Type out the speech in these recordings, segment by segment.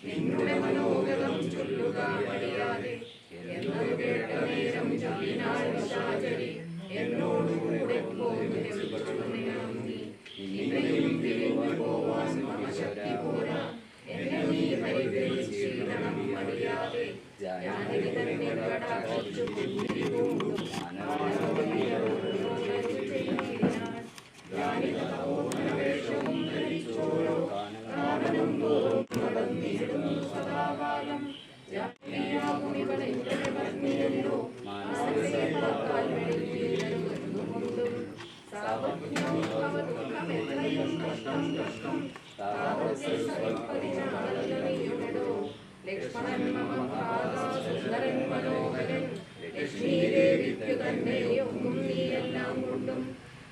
നിന്നുടെ മനോഗതം ചൊല്ലുക മടിയാതെ എന്നത് കേട്ട നേരം ചൊല്ലിനാൾ നിശാചരി എന്നോടുകൂടെ പോന്നു ഇനിയും പിരിഞ്ഞു പോവാൻ മമ ശക്തി പോരാ എന്നെ നീ പരിഗ്രഹിച്ചിടണം മടിയാതെ ജാനകി തന്നെ കടാക്ഷിച്ചു പുഞ്ചിരികൊണ്ടു വേഷവും ധരിച്ചോരോ കാനനം തോറും നടന്നിടുന്നു സദാകാലം ോ ലക്ഷ്മണൻ സുന്ദരൻ മനോഹരൻ ലക്ഷ്മീദേവിക്കു തന്നെ ഒന്നും നീയെല്ലാം കൊണ്ടും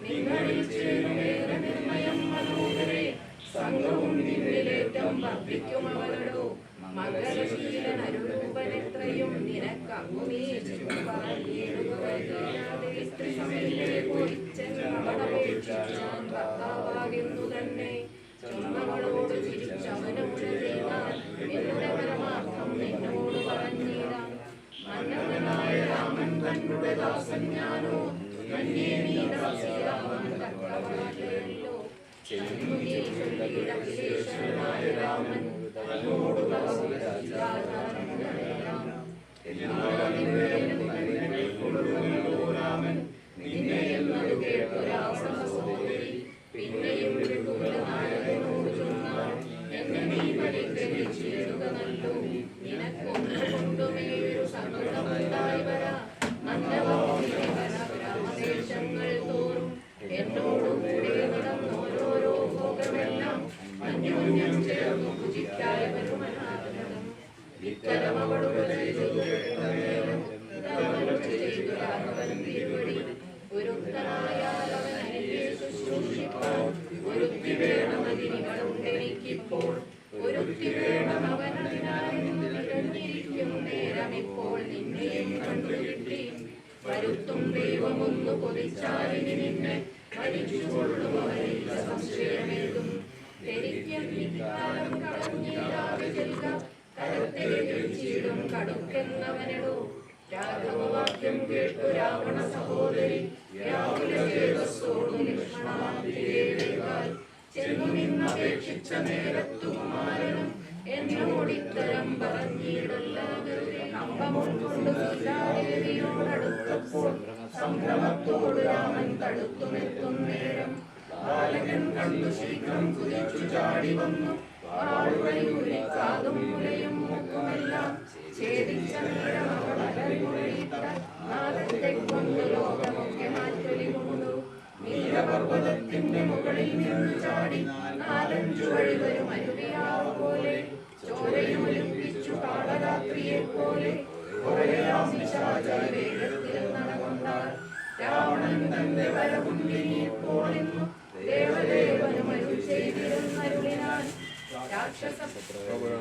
നിങ്ങളിൽ ചേരുമേറെ നിർമ്മയം മനോഹരെ സംഘവും നിന്നിലേറ്റം വർദ്ധിക്കും അവരടോ മകരശീലൻ അരുരൂപനെത്രയും നിനക്കങ്ങുമീ സ്ത്രീ സമയത്തെ കുറിച്ചവളപേക്ഷിച്ചാൻ ഭർത്താവാകുന്നു തന്നെ ചൊന്നവളോട് ചിരിച്ചവനോട് ചെയ്താൽ എന്നുടെ പരമാർത്ഥം നിന്നോട് പറഞ്ഞിടാം മന്നവനായ രാമൻ തന്നുടെ ദാസൻ ഞാനോ തന്നെ നീ ദാസിയാവാൻ തക്കവളല്ലോ അഖിലേശ്വരനായ രാമൻ രാമൻ നിന്നെ എന്നത് കേട്ടൊരാസഹോദരി പിന്നെയും നായകനോട് ചൊന്നാൽ എന്നെ നീ പരിഗ്രഹിച്ചിടുക നല്ലോ നിനക്കൊന്നുകൊണ്ടുമേയൊരു സങ്കടമുണ്ടായി വരാ ഗ്രാമദേശങ്ങൾ തോറും എന്നോടുകൂടെ നടന്നോരോരോ ഭോഗമെല്ലാം അന്യോന്യം ചേർന്നു പൂജിക്കായി വരുമനാഥനം ഇത്തരം അവളുടെ ഒരുത്തി വേണമതിനിവളുണ്ടെനിക്കിപ്പോൾ ഒരുത്തി വേണം അവനതിനായിരിക്കും നേരമിപ്പോൾ നിന്നെയും കണ്ടുകിട്ടി വരുത്തും ദൈവമൊന്നു കൊതിച്ചാലിനി നിന്നെ മരിച്ചുകൊള്ളും അവരില്ല സംശയമേതും ധരിക്കും കളഞ്ഞീരാതെ ചെല്ലുക കരത്തിലും കടുക്കെന്നവനടോ രാഘവവാക്യം കേട്ടു രാവണ സഹോദരി വ്യാകുല ചേതസ്സോടു ലക്ഷ്മണാതിരേക്കാൾ ചെന്നു നിന്നപേക്ഷിച്ച നേരത്തു കുമാരനും എന്നോടിത്തരം പറഞ്ഞിടല്ലാതെ കമ്പമുൾക്കൊണ്ട് സീതാദേവിയോടടുത്തപ്പോൾ സംഭ്രമത്തോട് രാമൻ തടുത്തുമെത്തും നേരം ബാലകൻ കണ്ടു ശീഘ്രം കുതിച്ചു ചാടി വന്നു വാളുകളിക്കാതും മുലയും മൂക്കുമെല്ലാം ഛേദിച്ച നേരം അവൾ അലമുറയിട്ട നാദത്തെ കൊണ്ട് ലോകമൊക്കെ മാറ്റൊലി കൊണ്ടു നീലപർവ്വതത്തിന്റെ മുകളിൽ നിന്ന് ചാടി നാലഞ്ചു വഴി വരും അരുവിയാവ് പോലെ ചോരയൊലിപ്പിച്ചു കാളരാത്രിയെ പോലെ വേഗത്തിൽ നടകൊണ്ടാൽ രാവണൻ തന്റെ വരവുണ്ടിനിപ്പോൾ ഇന്നു ദേവദേവനും അരുൾ ചെയ്തിരുന്നരുളിനാൻ രാക്ഷസ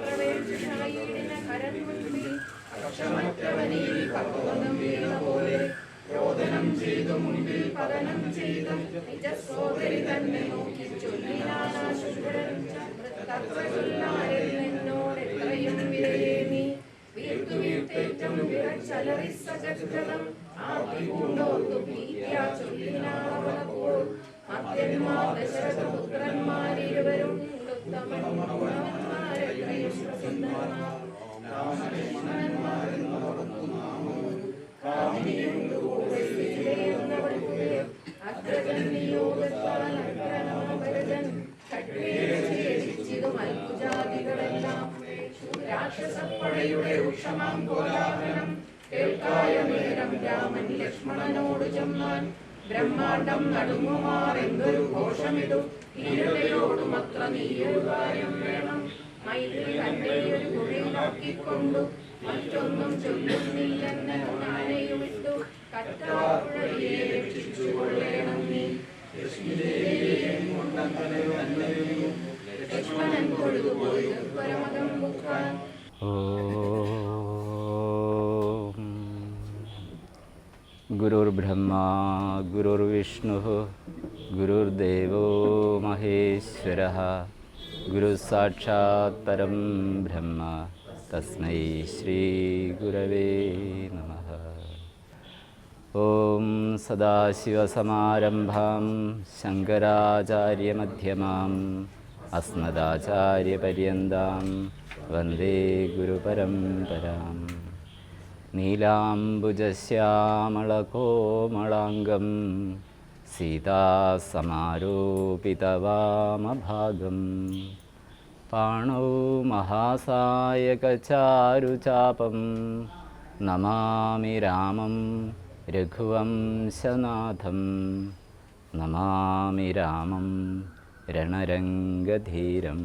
പ്രവേശിനായിടിന കരൻമുൻപിൽ അക്ഷമറ്റവനീ പർവ്വതം വീണ പോലെ രോദനം ചെയ്തു മുൻപിൽ പതനം ചെയ്തു നിജ സോദരി തന്നെ നോക്കി ചൊല്ലിനാശുരൻ എന്നോടെത്രയും വിലയേമി വീർത്തു വീർത്തേറ്റം വിറച്ചലറി സജഗതം ആർത്തിപൂണ്ടോർത്തു ഭീത്യാ ചൊല്ലിനാളവളപ്പോൾ മധ്യന്മാർ ദശരഥപുത്രന്മാരിരുവരും ഉത്തമന്മാരെത്രയും പ്രസിദ്ധന്മാർ രാക്ഷസപ്പടയുടെ ഉക്ഷമാം കോലാഹലം കേൾക്കായ നേരം രാമൻ ലക്ഷ്മണനോട് ചെന്നാൻ ബ്രഹ്മാണ്ടം നടുങ്ങുമാറെന്തൊരു ഘോഷമിതു ഈരതയോടുമത്ര നീയൊരു കാര്യം വേണം മൈത്രി തന്നെയൊരു കുഴിയിലാക്കിക്കൊണ്ടു മറ്റൊന്നും ചൊല്ലുന്നില്ലെന്ന് ഞാനെയുമിട്ടു കറ്റാപ്പുഴയെ രക്ഷിച്ചു രക്ഷിച്ചുകൊള്ളേണം നീ. ലക്ഷ്മിദേവിയെയും കൊണ്ടങ്ങനെ തന്നെയും ലക്ഷ്മണൻ തൊഴുതുപോയി പരമകം മുക്കാൻ. ഗുരുർബ്രഹ്മാ ഗുരുർവിഷ്ണുഃ ഗുരുർദേവോ മഹേശ്വരഃ ഗുരുസാക്ഷാത് പരം ബ്രഹ്മ തസ്മൈ ശ്രീ ഗുരവേ നമഃ. ഓം സദാശിവസമാരംഭാം ശങ്കരാചാര്യമധ്യമാം അസ്മദാചാര്യപര്യന്താം വന്ദേ ഗുരുപരമ്പരാം. നീലാംബുജശ്യാമളകോമളാംഗം സീതാസമാരോപിതവാമഭാഗം പാണൗ മഹാസായകചാരുചാപം നമാമി രാമം രഘുവംശനാഥം നമാമി രാമം രണരംഗധീരം.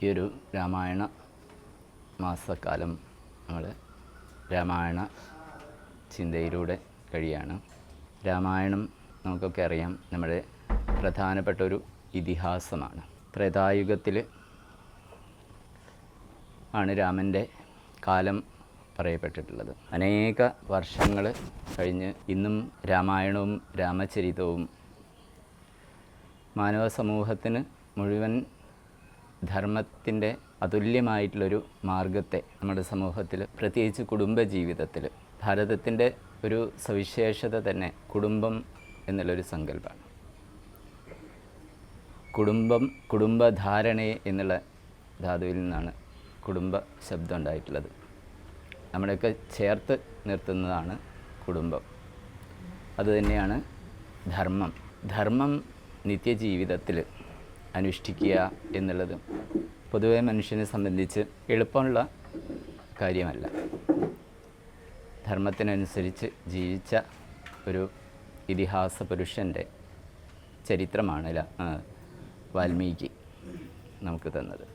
ഈ ഒരു രാമായണ മാസക്കാലം നമ്മൾ രാമായണ ചിന്തയിലൂടെ കഴിയാണ്. രാമായണം നമുക്കൊക്കെ അറിയാം, നമ്മുടെ പ്രധാനപ്പെട്ട ഒരു ഇതിഹാസമാണ്. ത്രേതായുഗത്തിൽ ആണ് രാമൻ്റെ കാലം പറയപ്പെട്ടിട്ടുള്ളത്. അനേക വർഷങ്ങൾ കഴിഞ്ഞ് ഇന്നും രാമായണവും രാമചരിതവും മാനവ സമൂഹത്തിന് മുഴുവൻ ധർമ്മത്തിൻ്റെ അതുല്യമായിട്ടുള്ളൊരു മാർഗത്തെ നമ്മുടെ സമൂഹത്തിൽ, പ്രത്യേകിച്ച് കുടുംബജീവിതത്തിൽ, ഭാരതത്തിൻ്റെ ഒരു സവിശേഷത തന്നെ കുടുംബം എന്നുള്ളൊരു സങ്കല്പമാണ്. കുടുംബധാരണയെ എന്നുള്ള ധാതുവിൽ നിന്നാണ് കുടുംബ ശബ്ദം ഉണ്ടായിട്ടുള്ളത്. നമ്മളെയൊക്കെ ചേർത്ത് നിർത്തുന്നതാണ് കുടുംബം. അതുതന്നെയാണ് ധർമ്മം. ധർമ്മം നിത്യജീവിതത്തിൽ അനുഷ്ഠിക്കുക എന്നുള്ളത് പൊതുവെ മനുഷ്യനെ സംബന്ധിച്ച് എളുപ്പമുള്ള കാര്യമല്ല. ധർമ്മത്തിനനുസരിച്ച് ജീവിച്ച ഒരു ഇതിഹാസ പുരുഷൻ്റെ ചരിത്രമാണ് വാൽമീകി നമുക്ക് തന്നത്.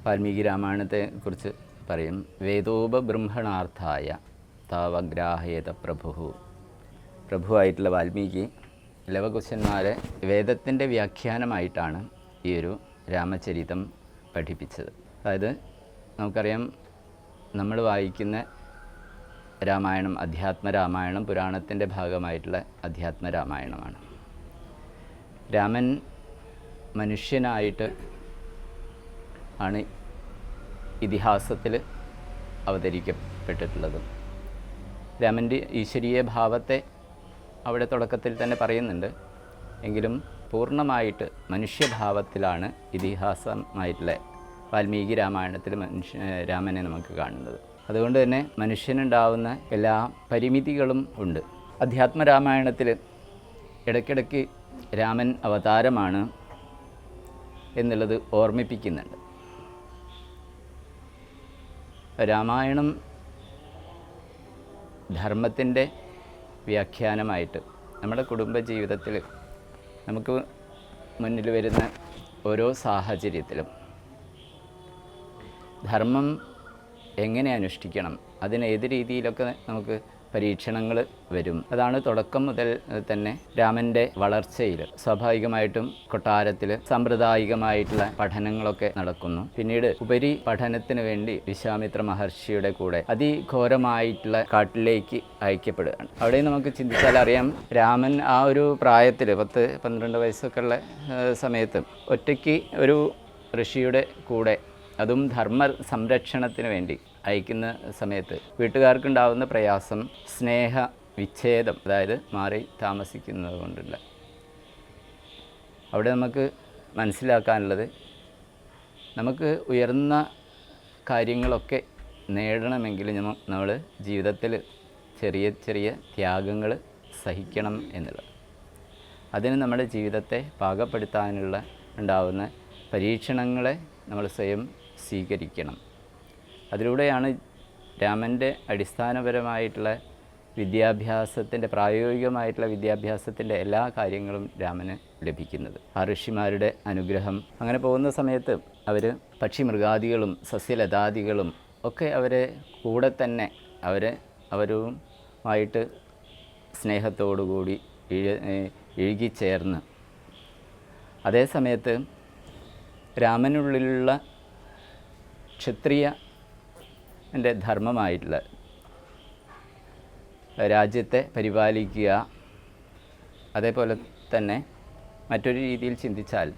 വാൽമീകി രാമായണത്തെക്കുറിച്ച് പറയും, വേദോപബൃംഹണാർത്ഥായ താവഗ്രാഹേത പ്രഭുവായിട്ടുള്ള വാൽമീകി ലവകുശന്മാരെ വേദത്തിൻ്റെ വ്യാഖ്യാനമായിട്ടാണ് ഈ ഒരു രാമചരിതം പഠിപ്പിച്ചത്. അതായത് നമുക്കറിയാം, നമ്മൾ വായിക്കുന്ന രാമായണം അധ്യാത്മരാമായണം, പുരാണത്തിൻ്റെ ഭാഗമായിട്ടുള്ള അധ്യാത്മരാമായണമാണ്. രാമൻ മനുഷ്യനായിട്ട് ആണ് ഇതിഹാസത്തിൽ അവതരിക്കപ്പെട്ടിട്ടുള്ളത്. രാമൻ്റെ ഈശ്വരീയ ഭാവത്തെ അവിടെ തുടക്കത്തിൽ തന്നെ പറയുന്നുണ്ട്. എങ്കിലും പൂർണ്ണമായിട്ട് മനുഷ്യഭാവത്തിലാണ് ഇതിഹാസമായിട്ടുള്ള വാൽമീകി രാമായണത്തിൽ രാമനെ നമുക്ക് കാണുന്നത്. അതുകൊണ്ട് തന്നെ മനുഷ്യനുണ്ടാവുന്ന എല്ലാ പരിമിതികളും ഉണ്ട്. അധ്യാത്മരാമായണത്തിൽ ഇടയ്ക്കിടയ്ക്ക് രാമൻ അവതാരമാണ് എന്നുള്ളത് ഓർമ്മിപ്പിക്കുന്നുണ്ട്. രാമായണം ധർമ്മത്തിൻ്റെ വ്യാഖ്യാനമായിട്ട് നമ്മുടെ കുടുംബജീവിതത്തിൽ നമുക്ക് മുന്നിൽ വരുന്ന ഓരോ സാഹചര്യത്തിലും ധർമ്മം എങ്ങനെ അനുഷ്ഠിക്കണം, അതിന് ഏത് രീതിയിലൊക്കെ നമുക്ക് പരീക്ഷണങ്ങൾ വരും. അതാണ് തുടക്കം മുതൽ തന്നെ രാമൻ്റെ വളർച്ചയിൽ. സ്വാഭാവികമായിട്ടും കൊട്ടാരത്തിൽ സാമ്പ്രദായികമായിട്ടുള്ള പഠനങ്ങളൊക്കെ നടക്കുന്നു. പിന്നീട് ഉപരി പഠനത്തിന് വേണ്ടി വിശ്വാമിത്ര മഹർഷിയുടെ കൂടെ അതിഘോരമായിട്ടുള്ള കാട്ടിലേക്ക് അയക്കപ്പെടുകയാണ്. അവിടെ നമുക്ക് ചിന്തിച്ചാൽ അറിയാം, രാമൻ ആ ഒരു പ്രായത്തിൽ 10-12 വയസ്സൊക്കെ ഉള്ള സമയത്ത് ഒറ്റയ്ക്ക് ഒരു ഋഷിയുടെ കൂടെ, അതും ധർമ്മ സംരക്ഷണത്തിന് വേണ്ടി അയക്കുന്ന സമയത്ത് വീട്ടുകാർക്കുണ്ടാവുന്ന പ്രയാസം സ്നേഹ വിച്ഛേദം, അതായത് മാറി താമസിക്കുന്നത് കൊണ്ടുള്ള. അവിടെ നമുക്ക് മനസ്സിലാക്കാനുള്ളത്, നമുക്ക് ഉയർന്ന കാര്യങ്ങളൊക്കെ നേടണമെങ്കിൽ നമ്മൾ ജീവിതത്തിൽ ചെറിയ ചെറിയ ത്യാഗങ്ങൾ സഹിക്കണം എന്നുള്ളത്. അതിന് നമ്മുടെ ജീവിതത്തെ പാകപ്പെടുത്താനുള്ള ഉണ്ടാവുന്ന പരീക്ഷണങ്ങളെ നമ്മൾ സ്വയം സ്വീകരിക്കണം. അതിലൂടെയാണ് രാമൻ്റെ അടിസ്ഥാനപരമായിട്ടുള്ള വിദ്യാഭ്യാസത്തിൻ്റെ, പ്രായോഗികമായിട്ടുള്ള വിദ്യാഭ്യാസത്തിൻ്റെ എല്ലാ കാര്യങ്ങളും രാമന് ലഭിക്കുന്നത്. ആ ഋഷിമാരുടെ അനുഗ്രഹം. അങ്ങനെ പോകുന്ന സമയത്ത് അവർ പക്ഷിമൃഗാദികളും സസ്യലതാദികളും ഒക്കെ അവരെ കൂടെ തന്നെ അവരുമായിട്ട് സ്നേഹത്തോടുകൂടി ഇഴുകിച്ചേർന്ന് അതേ സമയത്ത് രാമനുള്ളിലുള്ള ക്ഷത്രിയൻ്റെ ധർമ്മമായിട്ടുള്ള രാജ്യത്തെ പരിപാലിക്കുക, അതേപോലെ തന്നെ മറ്റൊരു രീതിയിൽ ചിന്തിച്ചാൽ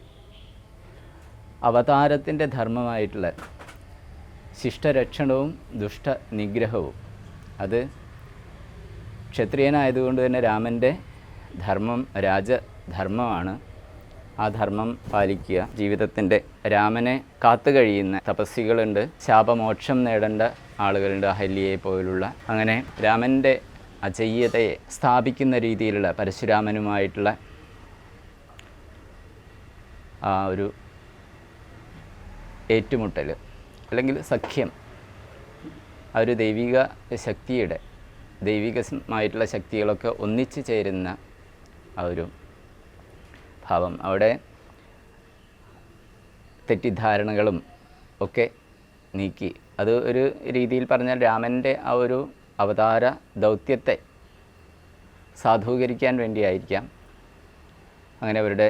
അവതാരത്തിൻ്റെ ധർമ്മമായിട്ടുള്ള ശിഷ്ടരക്ഷണവും ദുഷ്ടനിഗ്രഹവും, അത് ക്ഷത്രിയനായതുകൊണ്ട് തന്നെ രാമൻ്റെ ധർമ്മം രാജധർമ്മമാണ്. ആ ധർമ്മം പാലിക്കുക. ജീവിതത്തിൻ്റെ രാമനെ കാത്തു കഴിയുന്ന തപസ്സികളുണ്ട്, ശാപമോക്ഷം നേടേണ്ട ആളുകളുണ്ട്, അഹല്യയെ പോലുള്ള. അങ്ങനെ രാമൻ്റെ അജയ്യതയെ സ്ഥാപിക്കുന്ന രീതിയിലുള്ള പരശുരാമനുമായിട്ടുള്ള ആ ഒരു ഏറ്റുമുട്ടൽ അല്ലെങ്കിൽ സഖ്യം, ആ ഒരു ദൈവിക ശക്തിയുടെ ദൈവികമായിട്ടുള്ള ശക്തികളൊക്കെ ഒന്നിച്ചു ചേരുന്ന ആ ഒരു ഭാവം, അവിടെ തെറ്റിദ്ധാരണകളും ഒക്കെ നീക്കി, അത് ഒരു രീതിയിൽ പറഞ്ഞാൽ രാമൻ്റെ ആ ഒരു അവതാര ദൗത്യത്തെ സാധൂകരിക്കാൻ വേണ്ടിയായിരിക്കാം. അങ്ങനെ അവരുടെ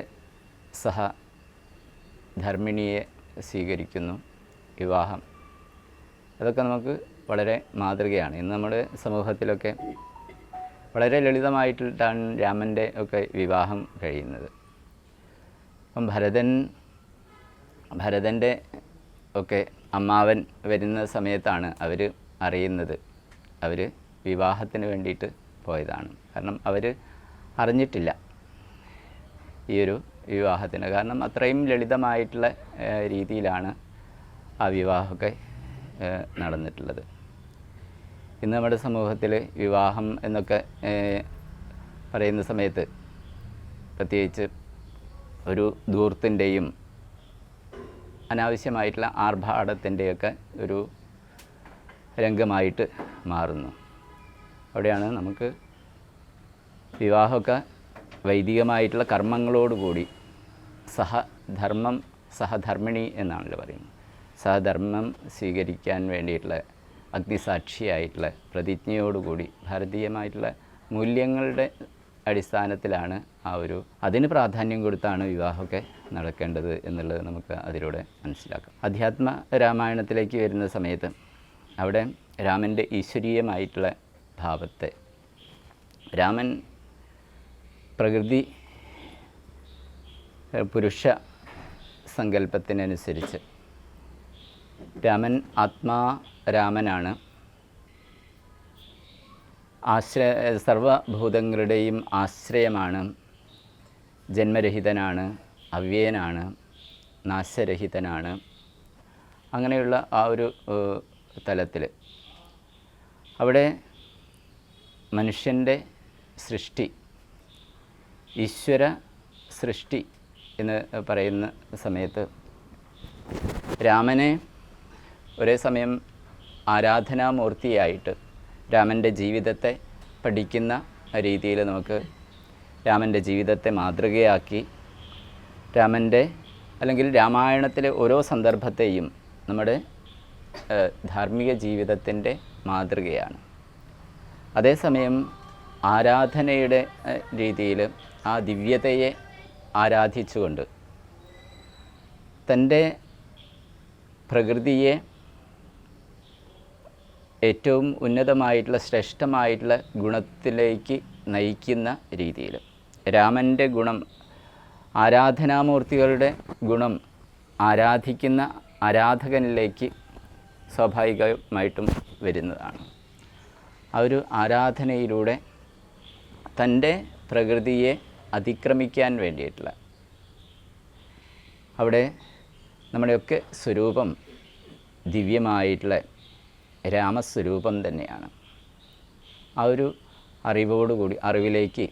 സഹധർമ്മിണിയെ സ്വീകരിക്കുന്നു, വിവാഹം. അതൊക്കെ നമുക്ക് വളരെ മാതൃകയാണ്. ഇന്ന് നമ്മുടെ സമൂഹത്തിലൊക്കെ വളരെ ലളിതമായിട്ടാണ് രാമൻ്റെ ഒക്കെ വിവാഹം കഴിയുന്നത്. അപ്പം ഭരതൻ്റെ ഒക്കെ അമ്മാവൻ വരുന്ന സമയത്താണ് അവർ അറിയുന്നത് അവർ വിവാഹത്തിന് വേണ്ടിയിട്ട് പോയതാണ്. കാരണം അവർ അറിഞ്ഞിട്ടില്ല ഈ ഒരു വിവാഹത്തിന്. കാരണം അത്രയും ലളിതമായിട്ടുള്ള രീതിയിലാണ് ആ വിവാഹമൊക്കെ നടന്നിട്ടുള്ളത്. ഇന്ന് നമ്മുടെ സമൂഹത്തിൽ വിവാഹം എന്നൊക്കെ പറയുന്ന സമയത്ത് പ്രത്യേകിച്ച് ഒരു ധൂർത്തിൻ്റെയും അനാവശ്യമായിട്ടുള്ള ആർഭാടത്തിൻ്റെയൊക്കെ ഒരു രംഗമായിട്ട് മാറുന്നു. അവിടെയാണ് നമുക്ക് വിവാഹമൊക്കെ വൈദികമായിട്ടുള്ള കർമ്മങ്ങളോടുകൂടി സഹധർമ്മിണി എന്നാണല്ലോ പറയുന്നത്. സഹധർമ്മം സ്വീകരിക്കാൻ വേണ്ടിയിട്ടുള്ള അഗ്നിസാക്ഷിയായിട്ടുള്ള പ്രതിജ്ഞയോടുകൂടി ഭാരതീയമായിട്ടുള്ള മൂല്യങ്ങളുടെ അടിസ്ഥാനത്തിലാണ് അതിന് പ്രാധാന്യം കൊടുത്താണ് വിവാഹമൊക്കെ നടക്കേണ്ടത് എന്നുള്ളത് നമുക്ക് അതിലൂടെ മനസ്സിലാക്കാം. അധ്യാത്മ രാമായണത്തിലേക്ക് വരുന്ന സമയത്ത് അവിടെ രാമൻ്റെ ഈശ്വരീയമായിട്ടുള്ള ഭാവത്തെ, രാമൻ പ്രകൃതി പുരുഷ സങ്കല്പത്തിനനുസരിച്ച് രാമൻ രാമനാണ്, സർവഭൂതങ്ങളുടെയും ആശ്രയമാണ്, ജന്മരഹിതനാണ്, അവ്യയനാണ്, നാശരഹിതനാണ്. അങ്ങനെയുള്ള ആ ഒരു തലത്തിൽ അവിടെ മനുഷ്യൻ്റെ സൃഷ്ടി, ഈശ്വര സൃഷ്ടി എന്ന് പറയുന്ന സമയത്ത് രാമനെ ഒരേ സമയം ആരാധനാമൂർത്തിയായിട്ട് രാമൻ്റെ ജീവിതത്തെ പഠിക്കുന്ന രീതിയിൽ നമുക്ക് രാമൻ്റെ ജീവിതത്തെ മാതൃകയാക്കി രാമൻ്റെ അല്ലെങ്കിൽ രാമായണത്തിലെ ഓരോ സന്ദർഭത്തെയും നമ്മുടെ ധാർമ്മിക ജീവിതത്തിൻ്റെ മാതൃകയാണ്. അതേസമയം ആരാധനയുടെ രീതിയിൽ ആ ദിവ്യതയെ ആരാധിച്ചുകൊണ്ട് തൻ്റെ പ്രകൃതിയെ ഏറ്റവും ഉന്നതമായിട്ടുള്ള ശ്രേഷ്ഠമായിട്ടുള്ള ഗുണത്തിലേക്ക് നയിക്കുന്ന രീതിയിൽ രാമൻ്റെ ഗുണം, ആരാധനാമൂർത്തികളുടെ ഗുണം ആരാധിക്കുന്ന ആരാധകനിലേക്ക് സ്വാഭാവികമായിട്ടും വരുന്നതാണ്. ആ ഒരു ആരാധനയിലൂടെ തൻ്റെ പ്രകൃതിയെ അതിക്രമിക്കാൻ വേണ്ടിയിട്ടുള്ള, അവിടെ നമ്മുടെയൊക്കെ സ്വരൂപം ദിവ്യമായിട്ടുള്ള രാമസ്വരൂപം തന്നെയാണ്. ആ ഒരു അറിവിലേക്ക്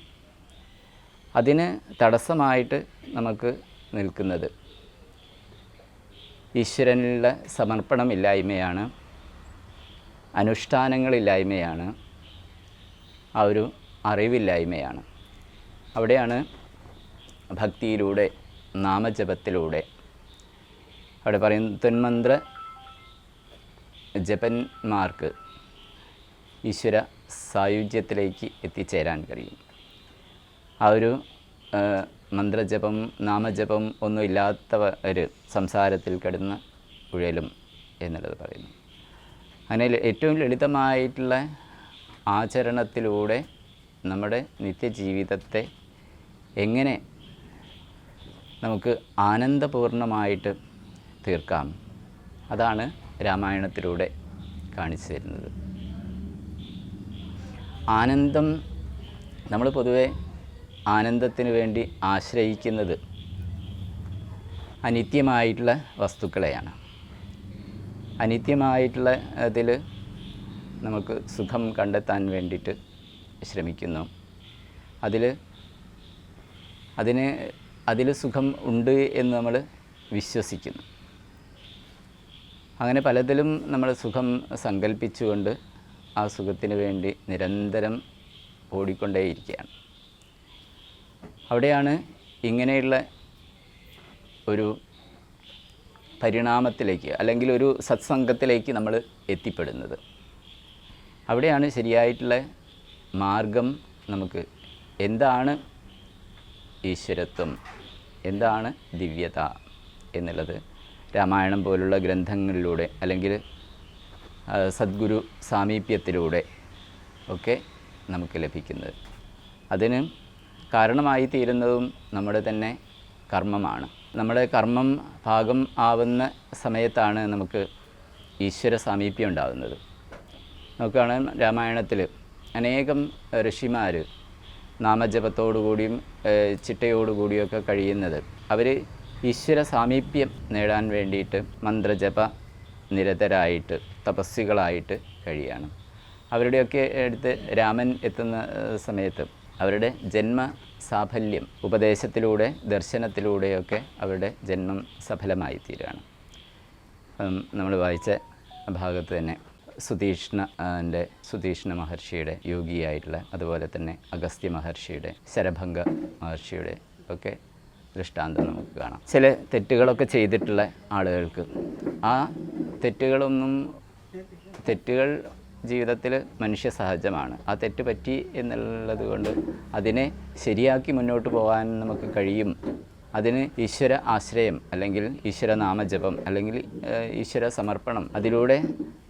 അതിന് തടസ്സമായിട്ട് നമുക്ക് നിൽക്കുന്നത് ഈശ്വരനിലുള്ള സമർപ്പണമില്ലായ്മയാണ്, അനുഷ്ഠാനങ്ങളില്ലായ്മയാണ്, ആ ഒരു അറിവില്ലായ്മയാണ്. അവിടെയാണ് ഭക്തിയിലൂടെ, നാമജപത്തിലൂടെ, അവിടെ പറയുന്ന തന്മന്ത്ര ജപന്മാർക്ക് ഈശ്വര സായുജ്യത്തിലേക്ക് എത്തിച്ചേരാൻ കഴിയും. ആ ഒരു മന്ത്രജപം നാമജപം ഒന്നും ഇല്ലാത്തവർ സംസാരത്തിൽ കിടന്ന് ഉഴലും എന്നുള്ളത് പറയുന്നു. അങ്ങനെ ഏറ്റവും ലളിതമായിട്ടുള്ള ആചരണത്തിലൂടെ നമ്മുടെ നിത്യജീവിതത്തെ എങ്ങനെ നമുക്ക് ആനന്ദപൂർണമായിട്ട് തീർക്കാം, അതാണ് രാമായണത്തിലൂടെ കാണിച്ചു തരുന്നത്. ആനന്ദം, നമ്മൾ പൊതുവെ ആനന്ദത്തിന് വേണ്ടി ആശ്രയിക്കുന്നത് അനിത്യമായിട്ടുള്ള വസ്തുക്കളെയാണ്. അനിത്യമായിട്ടുള്ള അതിൽ നമുക്ക് സുഖം കണ്ടെത്താൻ വേണ്ടിയിട്ട് ശ്രമിക്കുന്നു. അതിൽ സുഖം ഉണ്ട് എന്ന് നമ്മൾ വിശ്വസിക്കുന്നു. അങ്ങനെ പലതിലും നമ്മൾ സുഖം സങ്കല്പിച്ചുകൊണ്ട് ആ സുഖത്തിന് വേണ്ടി നിരന്തരം ഓടിക്കൊണ്ടേയിരിക്കുകയാണ്. അവിടെയാണ് ഇങ്ങനെയുള്ള ഒരു പരിണാമത്തിലേക്ക് അല്ലെങ്കിൽ ഒരു സത്സംഗത്തിലേക്ക് നമ്മൾ എത്തിപ്പെടുന്നത്. അവിടെയാണ് ശരിയായിട്ടുള്ള മാർഗം. നമുക്ക് എന്താണ് ഈശ്വരത്വം, എന്താണ് ദിവ്യത എന്നുള്ളത് രാമായണം പോലുള്ള ഗ്രന്ഥങ്ങളിലൂടെ അല്ലെങ്കിൽ സദ്ഗുരു സാമീപ്യത്തിലൂടെ ഒക്കെ നമുക്ക് ലഭിക്കുന്നത്. അതിന് കാരണമായി തീരുന്നതും നമ്മുടെ തന്നെ കർമ്മമാണ്. നമ്മുടെ കർമ്മം ഭാഗം ആവുന്ന സമയത്താണ് നമുക്ക് ഈശ്വര സാമീപ്യം ഉണ്ടാകുന്നത്. നമുക്കാണ് രാമായണത്തിൽ അനേകം ഋഷിമാർ നാമജപത്തോടുകൂടിയും ചിട്ടയോടുകൂടിയൊക്കെ കഴിയുന്നത്. അവർ ഈശ്വര സാമീപ്യം നേടാൻ വേണ്ടിയിട്ട് മന്ത്രജപ നിരതരായിട്ട് തപസ്വികളായിട്ട് കഴിയാണ്. അവരുടെയൊക്കെ അടുത്ത് രാമൻ എത്തുന്ന സമയത്ത് അവരുടെ ജന്മ സാഫല്യം ഉപദേശത്തിലൂടെ ദർശനത്തിലൂടെയൊക്കെ അവരുടെ ജന്മം സഫലമായി തീരുകയാണ്. നമ്മൾ വായിച്ച ഭാഗത്ത് തന്നെ സുതീഷ്ണ മഹർഷിയുടെ യോഗിയായിട്ടുള്ള, അതുപോലെ തന്നെ അഗസ്ത്യ മഹർഷിയുടെ, ശരഭംഗ മഹർഷിയുടെ ഒക്കെ ദൃഷ്ടാന്തം നമുക്ക് കാണാം. ചില തെറ്റുകളൊക്കെ ചെയ്തിട്ടുള്ള ആളുകൾക്ക് ആ തെറ്റുകൾ ജീവിതത്തിൽ മനുഷ്യ സഹജമാണ്. ആ തെറ്റ് പറ്റി എന്നുള്ളത് കൊണ്ട് അതിനെ ശരിയാക്കി മുന്നോട്ട് പോകാൻ നമുക്ക് കഴിയും. അതിന് ഈശ്വര ആശ്രയം അല്ലെങ്കിൽ ഈശ്വര നാമജപം അല്ലെങ്കിൽ ഈശ്വര സമർപ്പണം, അതിലൂടെ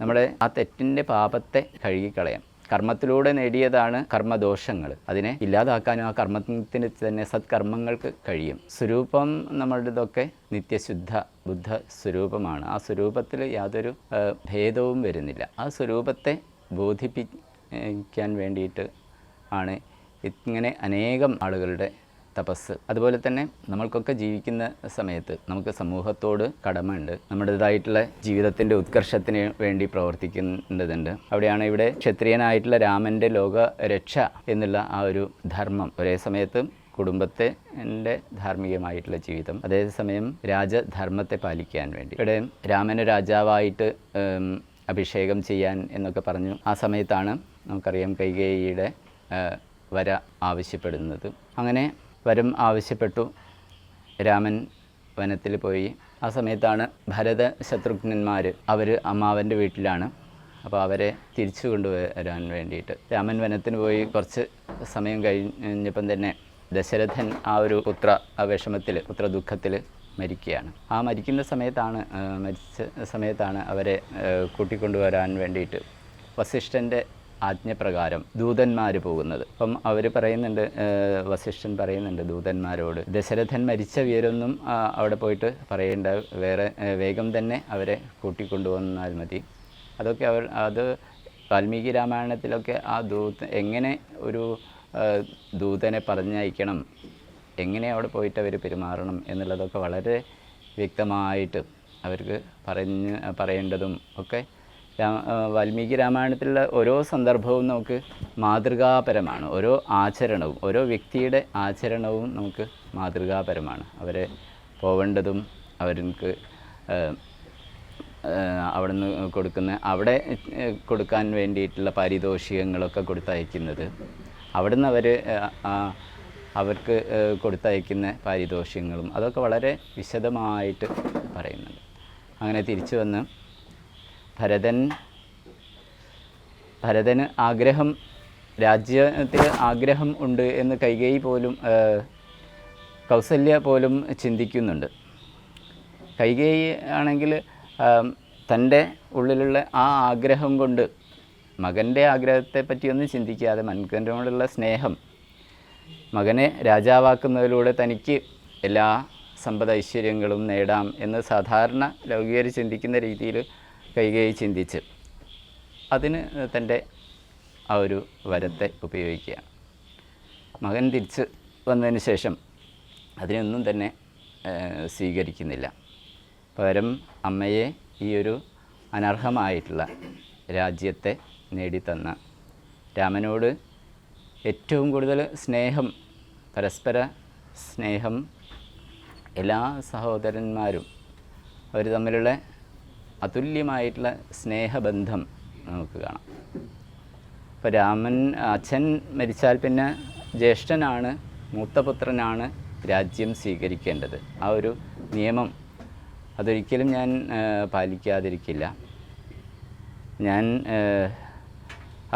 നമ്മുടെ ആ തെറ്റിൻ്റെ പാപത്തെ കഴുകിക്കളയാം. കർമ്മത്തിലൂടെ നേടിയതാണ് കർമ്മദോഷങ്ങൾ. അതിനെ ഇല്ലാതാക്കാനും ആ കർമ്മത്തിന് തന്നെ സത്കർമ്മങ്ങൾക്ക് കഴിയും. സ്വരൂപം നമ്മളുടെതൊക്കെ നിത്യശുദ്ധ ബുദ്ധ സ്വരൂപമാണ്. ആ സ്വരൂപത്തിൽ യാതൊരു ഭേദവും വരുന്നില്ല. ആ സ്വരൂപത്തെ ബോധിപ്പിക്കാൻ വേണ്ടിയിട്ട് ആണ് ഇങ്ങനെ അനേകം ആളുകളുടെ തപസ്. അതുപോലെ തന്നെ നമ്മൾക്കൊക്കെ ജീവിക്കുന്ന സമയത്ത് നമുക്ക് സമൂഹത്തോട് കടമയുണ്ട്. നമ്മുടേതായിട്ടുള്ള ജീവിതത്തിൻ്റെ ഉത്കർഷത്തിന് വേണ്ടി പ്രവർത്തിക്കേണ്ടതുണ്ട്. അവിടെയാണ് ഇവിടെ ക്ഷത്രിയനായിട്ടുള്ള രാമൻ്റെ ലോക രക്ഷ എന്നുള്ള ആ ഒരു ധർമ്മം, ഒരേ സമയത്ത് കുടുംബത്തിൻ്റെ ധാർമ്മികമായിട്ടുള്ള ജീവിതം, അതേസമയം രാജധർമ്മത്തെ പാലിക്കാൻ വേണ്ടി. ഇവിടെ രാമന് രാജാവായിട്ട് അഭിഷേകം ചെയ്യാൻ എന്നൊക്കെ പറഞ്ഞു. ആ സമയത്താണ് നമുക്കറിയാം കൈകേയിയുടെ വര ആവശ്യപ്പെടുന്നത്. അങ്ങനെ വരം ആവശ്യപ്പെട്ടു. രാമൻ വനത്തിൽ പോയി. ആ സമയത്താണ് ഭരത ശത്രുഘ്നന്മാർ, അവർ അമ്മാവൻ്റെ വീട്ടിലാണ്. അപ്പോൾ അവരെ തിരിച്ചു കൊണ്ടുവരാൻ വേണ്ടിയിട്ട് രാമൻ വനത്തിന് പോയി. കുറച്ച് സമയം കഴിഞ്ഞപ്പം തന്നെ ദശരഥൻ ആ ഒരു വിഷമത്തിൽ പുത്രദുഃഖത്തിൽ മരിക്കുകയാണ്. ആ മരിക്കുന്ന സമയത്താണ് അവരെ കൂട്ടിക്കൊണ്ടുവരാൻ വേണ്ടിയിട്ട് വസിഷ്ഠൻ്റെ ആജ്ഞപ്രകാരം ദൂതന്മാർ പോകുന്നത്. അപ്പം അവർ പറയുന്നുണ്ട്, വസിഷ്ഠൻ പറയുന്നുണ്ട് ദൂതന്മാരോട്, ദശരഥൻ മരിച്ച വിവരമൊന്നും അവിടെ പോയിട്ട് പറയേണ്ട, വേഗം തന്നെ അവരെ കൂട്ടിക്കൊണ്ടുവന്നാൽ മതി. അതൊക്കെ അത് വാൽമീകി രാമായണത്തിലൊക്കെ ആ എങ്ങനെ ഒരു ദൂതനെ പറഞ്ഞയക്കണം, എങ്ങനെ അവിടെ പോയിട്ട് അവർ പെരുമാറണം എന്നുള്ളതൊക്കെ വളരെ വ്യക്തമായിട്ട് അവർക്ക് പറയേണ്ടതും ഒക്കെ വാൽമീകി രാമായണത്തിലുള്ള ഓരോ സന്ദർഭവും നമുക്ക് മാതൃകാപരമാണ്. ഓരോ ആചരണവും, ഓരോ വ്യക്തിയുടെ ആചരണവും നമുക്ക് മാതൃകാപരമാണ്. അവരെ പോവേണ്ടതും അവർക്ക് അവിടെ നിന്ന് അവിടെ കൊടുക്കാൻ വേണ്ടിയിട്ടുള്ള പാരിതോഷികങ്ങളൊക്കെ കൊടുത്തയക്കുന്നത്, അവിടെ നിന്ന് അവർക്ക് കൊടുത്തയക്കുന്ന പാരിതോഷികങ്ങളും അതൊക്കെ വളരെ വിശദമായിട്ട് പറയുന്നുണ്ട്. അങ്ങനെ തിരിച്ചു വന്ന് ഭരതന് ആഗ്രഹം രാജ്യത്തിൽ ആഗ്രഹം ഉണ്ട് എന്ന് കൈകേയി പോലും കൗസല്യ പോലും ചിന്തിക്കുന്നുണ്ട്. കൈകേയി ആണെങ്കിൽ തൻ്റെ ഉള്ളിലുള്ള ആ ആഗ്രഹം കൊണ്ട് മകൻ്റെ ആഗ്രഹത്തെ പറ്റിയൊന്നും ചിന്തിക്കാതെ മകനോടുള്ള സ്നേഹം, മകനെ രാജാവാക്കുന്നതിലൂടെ തനിക്ക് എല്ലാ സമ്പദ് ഐശ്വര്യങ്ങളും നേടാം എന്ന് സാധാരണ ലൗകികർ ചിന്തിക്കുന്ന രീതിയിൽ കൈകേയി ചിന്തിച്ച് അതിന് തൻ്റെ ആ ഒരു വരത്തെ ഉപയോഗിക്കുകയാണ്. മകൻ തിരിച്ച് വന്നതിന് ശേഷം അതിനൊന്നും തന്നെ സ്വീകരിക്കുന്നില്ല. പകരം അമ്മയെ ഈ ഒരു അനർഹമായിട്ടുള്ള രാജ്യത്തെ നേടിത്തന്ന രാമനോട് ഏറ്റവും കൂടുതൽ സ്നേഹം, പരസ്പര സ്നേഹം എല്ലാ സഹോദരന്മാരും അവർ തമ്മിലുള്ള അതുല്യമായിട്ടുള്ള സ്നേഹബന്ധം നമുക്ക് കാണാം. ഇപ്പോൾ രാമൻ അച്ഛൻ മരിച്ചാൽ പിന്നെ ജ്യേഷ്ഠനാണ്, മൂത്തപുത്രനാണ് രാജ്യം സ്വീകരിക്കേണ്ടത്. ആ ഒരു നിയമം അതൊരിക്കലും ഞാൻ പാലിക്കാതിരിക്കില്ല. ഞാൻ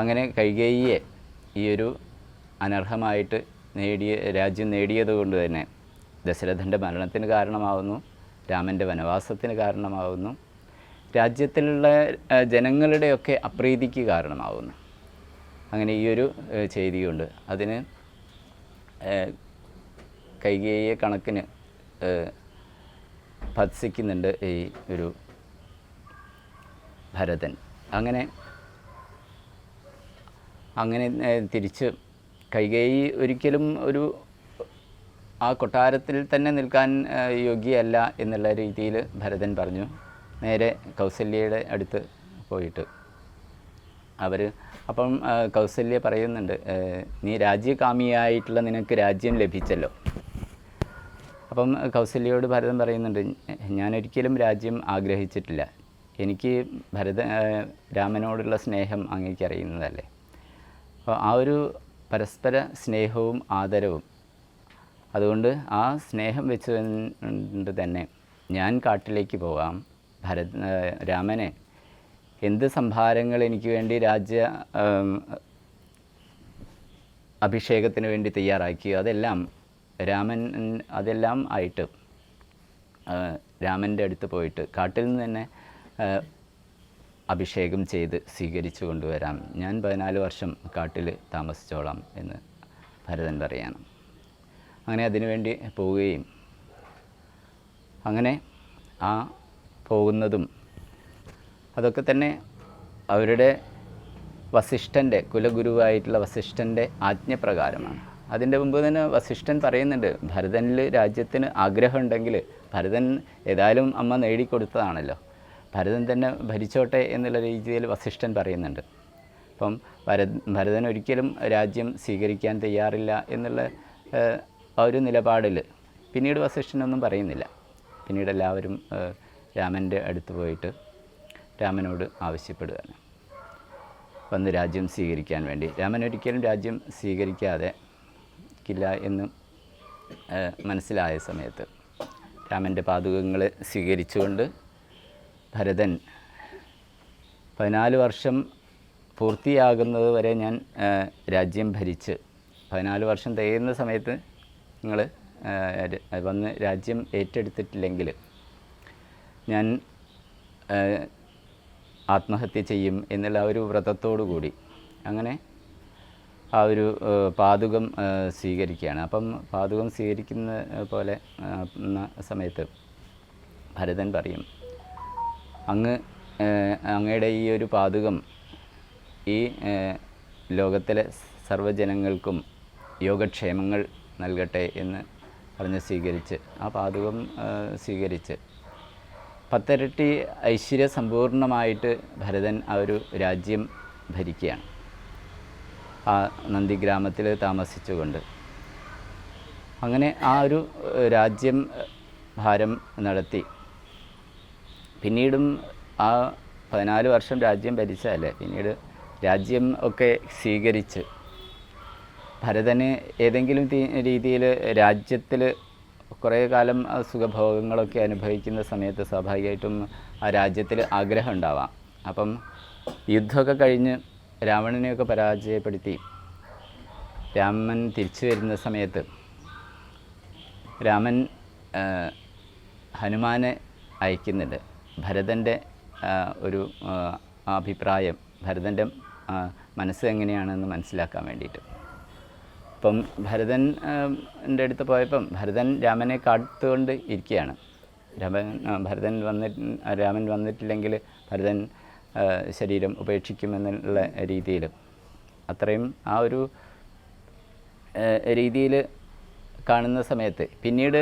അങ്ങനെ കൈകേയിയെ ഈ ഒരു അനർഹമായിട്ട് രാജ്യം നേടിയത് കൊണ്ട് തന്നെ ദശരഥൻ്റെ മരണത്തിന് കാരണമാവുന്നു, രാമൻ്റെ വനവാസത്തിന് കാരണമാവുന്നു, രാജ്യത്തിലുള്ള ജനങ്ങളുടെയൊക്കെ അപ്രീതിക്ക് കാരണമാവുന്നു. അങ്ങനെ ഈ ഒരു ചെയ്തിയുണ്ട്. അതിന് കൈകേയിയെ കണക്കിന് ഭത്സിക്കുന്നുണ്ട് ഈ ഒരു ഭരതൻ. അങ്ങനെ തിരിച്ച് കൈകേയി ഒരിക്കലും ആ കൊട്ടാരത്തിൽ തന്നെ നിൽക്കാൻ യോഗ്യയല്ല എന്നുള്ള രീതിയിൽ ഭരതൻ പറഞ്ഞു. നേരെ കൗസല്യയുടെ അടുത്ത് പോയിട്ട് അപ്പം കൗസല്യ പറയുന്നുണ്ട്, നീ രാജ്യകാമിയായിട്ടുള്ള നിനക്ക് രാജ്യം ലഭിച്ചല്ലോ. അപ്പം കൗസല്യയോട് ഭരതൻ പറയുന്നുണ്ട്, ഞാനൊരിക്കലും രാജ്യം ആഗ്രഹിച്ചിട്ടില്ല. എനിക്ക് രാമനോടുള്ള സ്നേഹം അങ്ങേക്കറിയുന്നതല്ലേ. അപ്പോൾ ആ ഒരു പരസ്പര സ്നേഹവും ആദരവും, അതുകൊണ്ട് ആ സ്നേഹം വെച്ചുകൊണ്ട് തന്നെ ഞാൻ കാട്ടിലേക്ക് പോകാം. രാമനെ എന്ത് സംഭാരങ്ങൾ എനിക്ക് വേണ്ടി അഭിഷേകത്തിന് വേണ്ടി തയ്യാറാക്കിയോ അതെല്ലാം ആയിട്ട് രാമൻ്റെ അടുത്ത് പോയിട്ട് കാട്ടിൽ നിന്ന് തന്നെ അഭിഷേകം ചെയ്ത് സ്വീകരിച്ചു കൊണ്ടുവരാം. ഞാൻ 14 വർഷം കാട്ടിൽ താമസിച്ചോളാം എന്ന് ഭരതൻ പറയാണ്. അങ്ങനെ അതിനുവേണ്ടി പോവുകയും അങ്ങനെ ആ പോകുന്നതും അതൊക്കെ തന്നെ അവരുടെ വസിഷ്ഠൻ്റെ കുലഗുരുവായിട്ടുള്ള വസിഷ്ഠൻ്റെ ആജ്ഞപ്രകാരമാണ്. അതിൻ്റെ മുമ്പ് തന്നെ വസിഷ്ഠൻ പറയുന്നുണ്ട്, ഭരതനിൽ രാജ്യത്തിന് ആഗ്രഹമുണ്ടെങ്കിൽ ഭരതൻ ഏതായാലും അമ്മ നേടിക്കൊടുത്തതാണല്ലോ, ഭരതൻ തന്നെ ഭരിച്ചോട്ടെ എന്നുള്ള രീതിയിൽ വസിഷ്ഠൻ പറയുന്നുണ്ട്. അപ്പം ഭരതൻ ഒരിക്കലും രാജ്യം സ്വീകരിക്കാൻ തയ്യാറില്ല എന്നുള്ള ആ ഒരു നിലപാടിൽ പിന്നീട് വസിഷ്ഠനൊന്നും പറയുന്നില്ല. പിന്നീട് എല്ലാവരും രാമൻ്റെ അടുത്ത് പോയിട്ട് രാമനോട് ആവശ്യപ്പെടുകയാണ് വന്ന് രാജ്യം സ്വീകരിക്കാൻ വേണ്ടി. രാമൻ ഒരിക്കലും രാജ്യം സ്വീകരിക്കാതെ ഇല്ല എന്ന് മനസ്സിലായ സമയത്ത് രാമൻ്റെ പാദുകങ്ങൾ സ്വീകരിച്ചുകൊണ്ട് ഭരതൻ 14 വർഷം പൂർത്തിയാകുന്നത് വരെ ഞാൻ രാജ്യം ഭരിച്ച് 14 വർഷം തികയുന്ന സമയത്ത് നിങ്ങൾ വന്ന് രാജ്യം ഏറ്റെടുത്തിട്ടില്ലെങ്കിൽ ഞാൻ ആത്മഹത്യ ചെയ്യും എന്നുള്ള ഒരു വ്രതത്തോടു കൂടി അങ്ങനെ ആ ഒരു പാദുകം സ്വീകരിക്കുകയാണ്. അപ്പം പാദുകം സ്വീകരിക്കുന്ന പോലെ സമയത്ത് ഭരതൻ പറയും, അങ്ങയുടെ ഈ ഒരു പാദുകം ഈ ലോകത്തിലെ സർവ്വജനങ്ങൾക്കും യോഗക്ഷേമങ്ങൾ നൽകട്ടെ എന്ന് പറഞ്ഞ് സ്വീകരിച്ച് ആ പാദുകം സ്വീകരിച്ച് 10 ഇരട്ടി ഐശ്വര്യ സമ്പൂർണ്ണമായിട്ട് ഭരതൻ ആ ഒരു രാജ്യം ഭരിക്കുകയാണ്. ആ നന്ദിഗ്രാമത്തിൽ താമസിച്ചുകൊണ്ട് അങ്ങനെ ആ ഒരു രാജ്യം ഭാരം നടത്തി. പിന്നീടും ആ 14 വർഷം രാജ്യം ഭരിച്ചതല്ലേ, പിന്നീട് രാജ്യം ഒക്കെ സ്വീകരിച്ച് ഭരതന് ഏതെങ്കിലും രീതിയിൽ രാജ്യത്തിൽ കുറേ കാലം സുഖഭോഗങ്ങളൊക്കെ അനുഭവിക്കുന്ന സമയത്ത് സ്വാഭാവികമായിട്ടും ആ രാജ്യത്തിൽ ആഗ്രഹം ഉണ്ടാവാം. അപ്പം യുദ്ധമൊക്കെ കഴിഞ്ഞ് രാവണനെയൊക്കെ പരാജയപ്പെടുത്തി രാമൻ തിരിച്ചു വരുന്ന സമയത്ത് രാമൻ ഹനുമാനെ അയക്കുന്നുണ്ട്. ഭരതൻ്റെ ഒരു അഭിപ്രായം, ഭരതൻ്റെ മനസ്സ് എങ്ങനെയാണെന്ന് മനസ്സിലാക്കാൻ വേണ്ടിയിട്ട്. അപ്പം ഭരതൻ്റെ അടുത്ത് പോയപ്പം ഭരതൻ രാമനെ കാത്തുകൊണ്ട് ഇരിക്കുകയാണ്. രാമൻ വന്നിട്ടില്ലെങ്കിൽ ഭരതൻ ശരീരം ഉപേക്ഷിക്കുമെന്നുള്ള രീതിയിൽ, അത്രയും ആ ഒരു രീതിയിൽ കാണുന്ന സമയത്ത് പിന്നീട്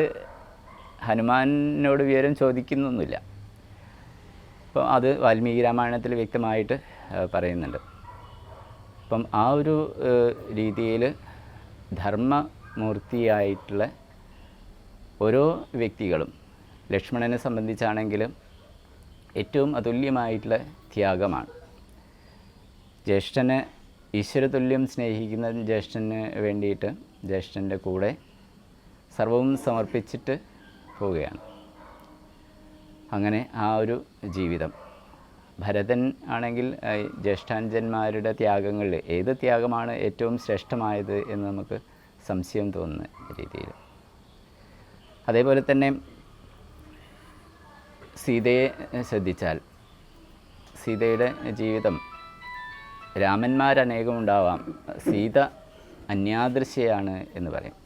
ഹനുമാനോട് വിവരം ചോദിക്കുന്നൊന്നുമില്ല. അപ്പോൾ അത് വാൽമീകി രാമായണത്തിൽ വ്യക്തമായിട്ട് പറയുന്നുണ്ട്. അപ്പം ആ ഒരു രീതിയിൽ ധർമ്മമൂർത്തിയായിട്ടുള്ള ഓരോ വ്യക്തികളും, ലക്ഷ്മണനെ സംബന്ധിച്ചാണെങ്കിലും ഏറ്റവും അതുല്യമായിട്ടുള്ള ത്യാഗമാണ്. ജ്യേഷ്ഠനെ ഈശ്വരതുല്യം സ്നേഹിക്കുന്ന ജ്യേഷ്ഠന് വേണ്ടിയിട്ട് ജ്യേഷ്ഠൻ്റെ കൂടെ സർവവും സമർപ്പിച്ചിട്ട് പോവുകയാണ്. അങ്ങനെ ആ ഒരു ജീവിതം. ഭരതൻ ആണെങ്കിൽ ജ്യേഷ്ഠാഞ്ജന്മാരുടെ ത്യാഗങ്ങളിൽ ഏത് ത്യാഗമാണ് ഏറ്റവും ശ്രേഷ്ഠമായത് എന്ന് നമുക്ക് സംശയം തോന്നുന്ന രീതിയിൽ. അതേപോലെ തന്നെ സീതയെ ശ്രദ്ധിച്ചാൽ സീതയുടെ ജീവിതം, രാമന്മാരനേകം ഉണ്ടാവാം, സീത അന്യാദൃശ്യയാണ് എന്ന് പറയും.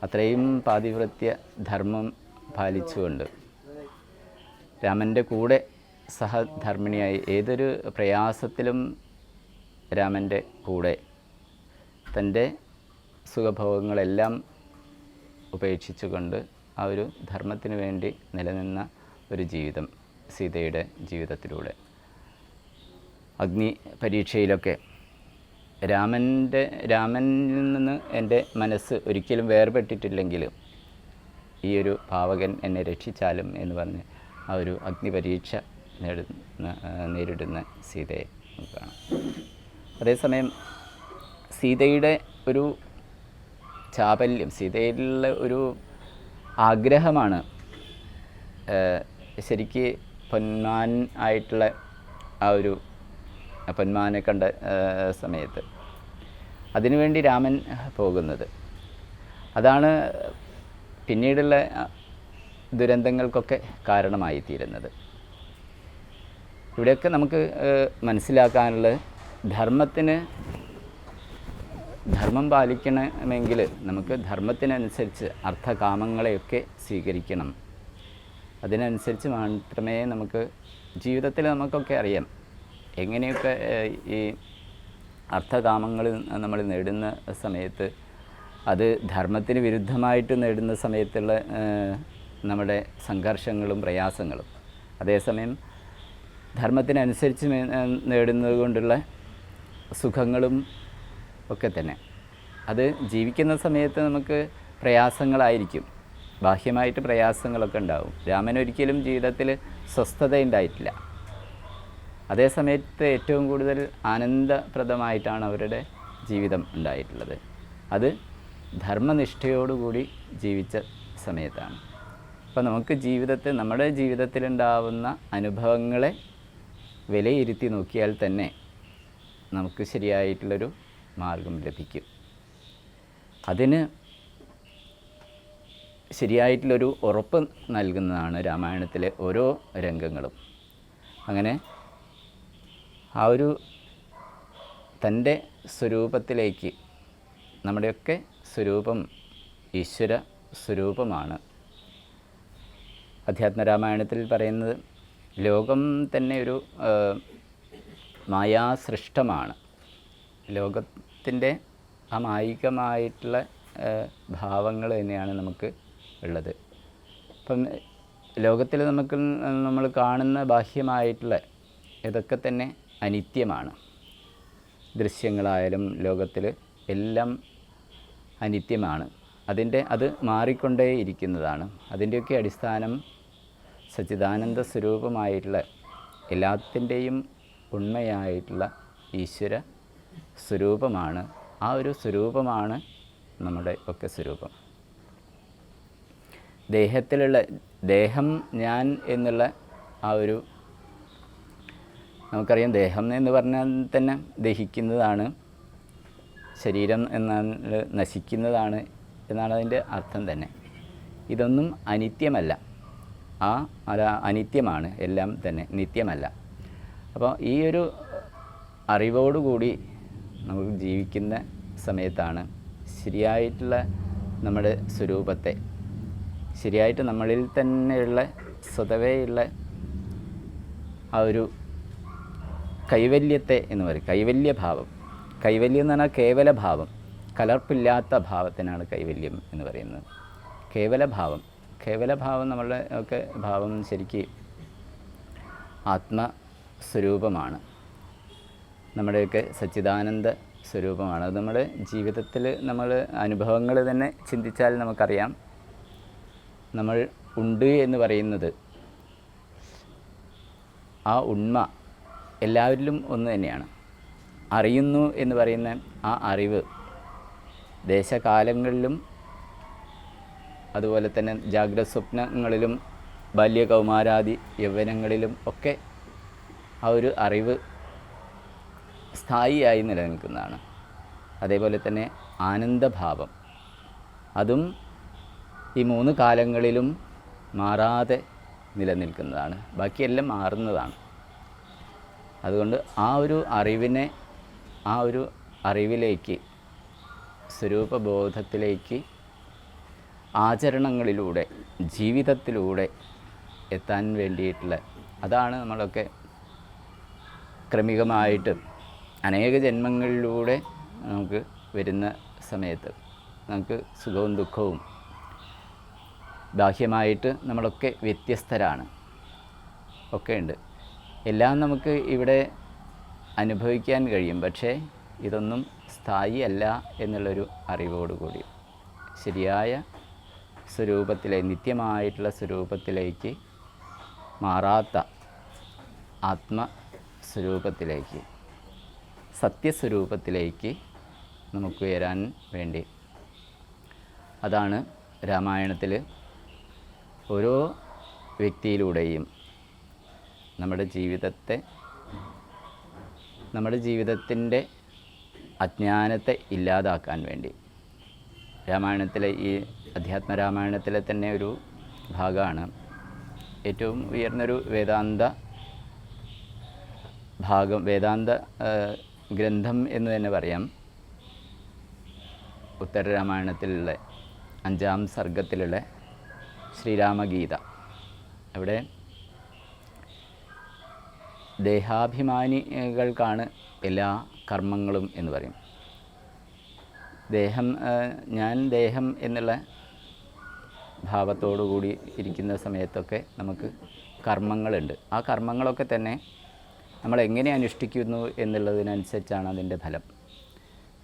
അത്രയും പാതിവ്രത്യ ധർമ്മം പാലിച്ചുകൊണ്ട് രാമൻ്റെ കൂടെ സഹധർമ്മിണിയായി ഏതൊരു പ്രയാസത്തിലും രാമൻ്റെ കൂടെ തൻ്റെ സുഖഭോഗങ്ങളെല്ലാം ഉപേക്ഷിച്ചുകൊണ്ട് ആ ഒരു ധർമ്മത്തിന് വേണ്ടി നിലനിന്ന ഒരു ജീവിതം സീതയുടെ ജീവിതത്തിലൂടെ. അഗ്നി പരീക്ഷയിലൊക്കെ രാമനിൽ നിന്ന് എൻ്റെ മനസ്സ് ഒരിക്കലും വേർപെട്ടിട്ടില്ലെങ്കിൽ ഈ ഒരു പാവകൻ എന്നെ രക്ഷിച്ചാലും എന്ന് പറഞ്ഞ് ആ ഒരു അഗ്നിപരീക്ഷ നേരിടുന്ന സീതയെ നമുക്ക് കാണാം. അതേസമയം സീതയുടെ ഒരു ചാപല്യം, സീതയിലുള്ള ഒരു ആഗ്രഹമാണ് ശരിക്ക് പൊന്മാൻ ആയിട്ടുള്ള ആ ഒരു പൊന്മാനെ കണ്ട സമയത്ത് അതിനുവേണ്ടി രാമൻ പോകുന്നത്. അതാണ് പിന്നീടുള്ള ദുരന്തങ്ങൾക്കൊക്കെ കാരണമായിത്തീരുന്നത്. ഇവിടെയൊക്കെ നമുക്ക് മനസ്സിലാക്കാനുള്ളത്, ധർമ്മം പാലിക്കണമെങ്കിൽ നമുക്ക് ധർമ്മത്തിനനുസരിച്ച് അർത്ഥകാമങ്ങളെയൊക്കെ സ്വീകരിക്കണം. അതിനനുസരിച്ച് മാത്രമേ നമുക്ക് ജീവിതത്തിൽ നമുക്കൊക്കെ അറിയാം എങ്ങനെയൊക്കെ ഈ അർത്ഥകാമങ്ങൾ നമ്മൾ നേടുന്ന സമയത്ത് അത് ധർമ്മത്തിന് വിരുദ്ധമായിട്ട് നേടുന്ന സമയത്തുള്ള നമ്മുടെ സംഘർഷങ്ങളും പ്രയാസങ്ങളും, അതേസമയം ധർമ്മത്തിനനുസരിച്ച് നേടുന്നത് കൊണ്ടുള്ള സുഖങ്ങളും ഒക്കെ തന്നെ. അത് ജീവിക്കുന്ന സമയത്ത് നമുക്ക് പ്രയാസങ്ങളായിരിക്കും, ബാഹ്യമായിട്ട് പ്രയാസങ്ങളൊക്കെ ഉണ്ടാവും. രാമനൊരിക്കലും ജീവിതത്തിൽ സ്വസ്ഥത ഉണ്ടായിട്ടില്ല. അതേസമയത്ത് ഏറ്റവും കൂടുതൽ ആനന്ദപ്രദമായിട്ടാണ് അവരുടെ ജീവിതം ഉണ്ടായിട്ടുള്ളത്. അത് ധർമ്മനിഷ്ഠയോടുകൂടി ജീവിച്ച സമയത്താണ്. അപ്പോൾ നമുക്ക് നമ്മുടെ ജീവിതത്തിലുണ്ടാവുന്ന അനുഭവങ്ങളെ വിലയിരുത്തി നോക്കിയാൽ തന്നെ നമുക്ക് ശരിയായിട്ടുള്ളൊരു മാർഗം ലഭിക്കും. അതിന് ശരിയായിട്ടുള്ളൊരു ഉറപ്പ് നൽകുന്നതാണ് രാമായണത്തിലെ ഓരോ രംഗങ്ങളും. അങ്ങനെ ആ ഒരു തൻ്റെ സ്വരൂപത്തിലേക്ക്, നമ്മുടെയൊക്കെ സ്വരൂപം ഈശ്വര സ്വരൂപമാണ്. അധ്യാത്മരാമായണത്തിൽ പറയുന്നത് ലോകം തന്നെ ഒരു മായാസൃഷ്ടമാണ്. ലോകത്തിൻ്റെ ആ മായികമായിട്ടുള്ള ഭാവങ്ങൾ തന്നെയാണ് നമുക്ക് ഉള്ളത്. അപ്പം ലോകത്തിൽ നമ്മൾ കാണുന്ന ബാഹ്യമായിട്ടുള്ള ഇതൊക്കെ തന്നെ അനിത്യമാണ്. ദൃശ്യങ്ങളായാലും ലോകത്തിൽ എല്ലാം അനിത്യമാണ്. അത് മാറിക്കൊണ്ടേ ഇരിക്കുന്നതാണ്. അതിൻ്റെയൊക്കെ അടിസ്ഥാനം സച്ചിദാനന്ദ സ്വരൂപമായിട്ടുള്ള എല്ലാത്തിൻ്റെയും ഉണ്മയായിട്ടുള്ള ഈശ്വര സ്വരൂപമാണ്. ആ ഒരു സ്വരൂപമാണ് നമ്മുടെ ഒക്കെ സ്വരൂപം. ദേഹം ഞാൻ എന്നുള്ള ആ ഒരു, നമുക്കറിയാം ദേഹം എന്ന് പറഞ്ഞാൽ തന്നെ ദഹിക്കുന്നതാണ്, ശരീരം എന്നാൽ നശിക്കുന്നതാണ് എന്നാണ് അതിൻ്റെ അർത്ഥം തന്നെ. ഇതൊന്നും അനിത്യമല്ല, അനിത്യമാണ്, എല്ലാം തന്നെ നിത്യമല്ല. അപ്പോൾ ഈ ഒരു അറിവോടുകൂടി നമുക്ക് ജീവിക്കുന്ന സമയത്താണ് ശരിയായിട്ടുള്ള നമ്മുടെ സ്വരൂപത്തെ, ശരിയായിട്ട് നമ്മളിൽ തന്നെയുള്ള സ്വതവേയുള്ള ആ ഒരു കൈവല്യത്തെ എന്ന് പറയും, കൈവല്യഭാവം. കൈവല്യം എന്ന് പറഞ്ഞാൽ കേവലഭാവം, കലർപ്പില്ലാത്ത ഭാവത്തിനാണ് കൈവല്യം എന്ന് പറയുന്നത്. കേവലഭാവം നമ്മളുടെ ഒക്കെ ഭാവം ശരിക്ക് ആത്മസ്വരൂപമാണ്, നമ്മുടെയൊക്കെ സച്ചിദാനന്ദ സ്വരൂപമാണ്. അത് നമ്മുടെ ജീവിതത്തിൽ നമ്മൾ അനുഭവങ്ങൾ തന്നെ ചിന്തിച്ചാൽ നമുക്കറിയാം, നമ്മൾ ഉണ്ട് എന്ന് പറയുന്നത് ആ ഉണ്മ എല്ലാവരിലും ഒന്ന് തന്നെയാണ്. അറിയുന്നു എന്ന് പറയുന്ന ആ അറിവ് ദേശകാലങ്ങളിലും അതുപോലെ തന്നെ ജാഗ്രത സ്വപ്നങ്ങളിലും ബാല്യകൗമാരാദി യൗവനങ്ങളിലും ഒക്കെ ആ ഒരു അറിവ് സ്ഥായിയായി നിലനിൽക്കുന്നതാണ്. അതേപോലെ തന്നെ ആനന്ദഭാവം, അതും ഈ 3 കാലങ്ങളിലും മാറാതെ നിലനിൽക്കുന്നതാണ്, ബാക്കിയെല്ലാം മാറുന്നതാണ്. അതുകൊണ്ട് ആ ഒരു അറിവിലേക്ക്, സ്വരൂപബോധത്തിലേക്ക് ആചരണങ്ങളിലൂടെ, ജീവിതത്തിലൂടെ എത്താൻ വേണ്ടിയിട്ടുള്ള, അതാണ് നമ്മളൊക്കെ ക്രമികമായിട്ട് അനേക ജന്മങ്ങളിലൂടെ നമുക്ക് വരുന്ന സമയത്ത് നമുക്ക് സുഖവും ദുഃഖവും, ബാഹ്യമായിട്ട് നമ്മളൊക്കെ വ്യത്യസ്തരാണ്, ഒക്കെ ഉണ്ട്. എല്ലാം നമുക്ക് ഇവിടെ അനുഭവിക്കാൻ കഴിയും. പക്ഷേ ഇതൊന്നും സ്ഥായി അല്ല എന്നുള്ളൊരു അറിവോടുകൂടി ശരിയായ നിത്യമായിട്ടുള്ള സ്വരൂപത്തിലേക്ക്, മാറാത്ത ആത്മസ്വരൂപത്തിലേക്ക്, സത്യസ്വരൂപത്തിലേക്ക് നമുക്ക് ഉയരാൻ വേണ്ടി, അതാണ് രാമായണത്തിൽ ഓരോ വ്യക്തിയിലൂടെയും നമ്മുടെ ജീവിതത്തിൻ്റെ അജ്ഞാനത്തെ ഇല്ലാതാക്കാൻ വേണ്ടി. രാമായണത്തിലെ ഈ അധ്യാത്മരാമായണത്തിലെ തന്നെ ഒരു ഭാഗമാണ്, ഏറ്റവും ഉയർന്നൊരു വേദാന്ത ഗ്രന്ഥം എന്ന് തന്നെ പറയാം. ഉത്തരരാമായണത്തിലുള്ള 5-ാം സർഗത്തിലുള്ള ശ്രീരാമഗീത. അവിടെ ദേഹാഭിമാനികൾക്കാണ് എല്ലാ കർമ്മങ്ങളും എന്ന് പറയും. ഞാൻ ദേഹം എന്നുള്ള ഭാവത്തോടു കൂടി ഇരിക്കുന്ന സമയത്തൊക്കെ നമുക്ക് കർമ്മങ്ങളുണ്ട്. ആ കർമ്മങ്ങളൊക്കെ തന്നെ നമ്മൾ എങ്ങനെ അനുഷ്ഠിക്കുന്നു എന്നുള്ളതിനനുസരിച്ചാണ് അതിൻ്റെ ഫലം.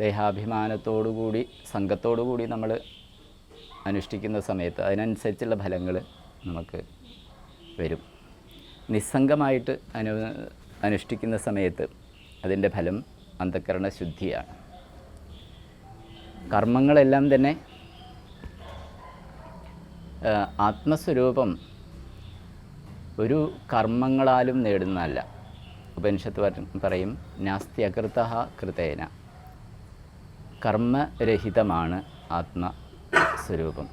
ദേഹാഭിമാനത്തോടുകൂടി, സംഘത്തോടുകൂടി നമ്മൾ അനുഷ്ഠിക്കുന്ന സമയത്ത് അതിനനുസരിച്ചുള്ള ഫലങ്ങൾ നമുക്ക് വരും. നിസ്സംഗമായിട്ട് അനുഷ്ഠിക്കുന്ന സമയത്ത് അതിൻ്റെ ഫലം അന്ധക്കരണ ശുദ്ധിയാണ്. കർമ്മങ്ങളെല്ലാം തന്നെ ആത്മസ്വരൂപം ഒരു കർമ്മങ്ങളാലും നേടുന്നതല്ല. ഉപനിഷത്ത് പറയും, നാസ്തി അകൃതഃ കൃതേന. കർമ്മരഹിതമാണ് ആത്മസ്വരൂപം.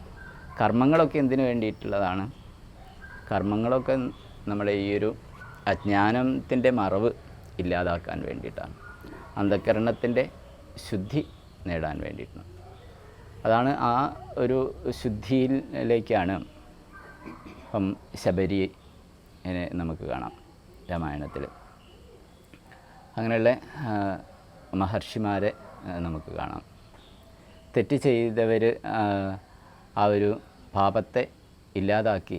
കർമ്മങ്ങളൊക്കെ എന്തിനു വേണ്ടിയിട്ടുള്ളതാണ്? കർമ്മങ്ങളൊക്കെ നമ്മുടെ ഈ ഒരു അജ്ഞാനത്തിൻ്റെ മറവ് ഇല്ലാതാക്കാൻ വേണ്ടിയിട്ടാണ്, അന്ധക്കരണത്തിൻ്റെ ശുദ്ധി നേടാൻ വേണ്ടിയിട്ടാണ്. അതാണ് ആ ഒരു ശുദ്ധിയിലേക്കാണ് ഇപ്പം ശബരിയെ നമുക്ക് കാണാം രാമായണത്തിൽ. അങ്ങനെയുള്ള മഹർഷിമാരെ നമുക്ക് കാണാം. തെറ്റ് ചെയ്തവർ ആ ഒരു പാപത്തെ ഇല്ലാതാക്കി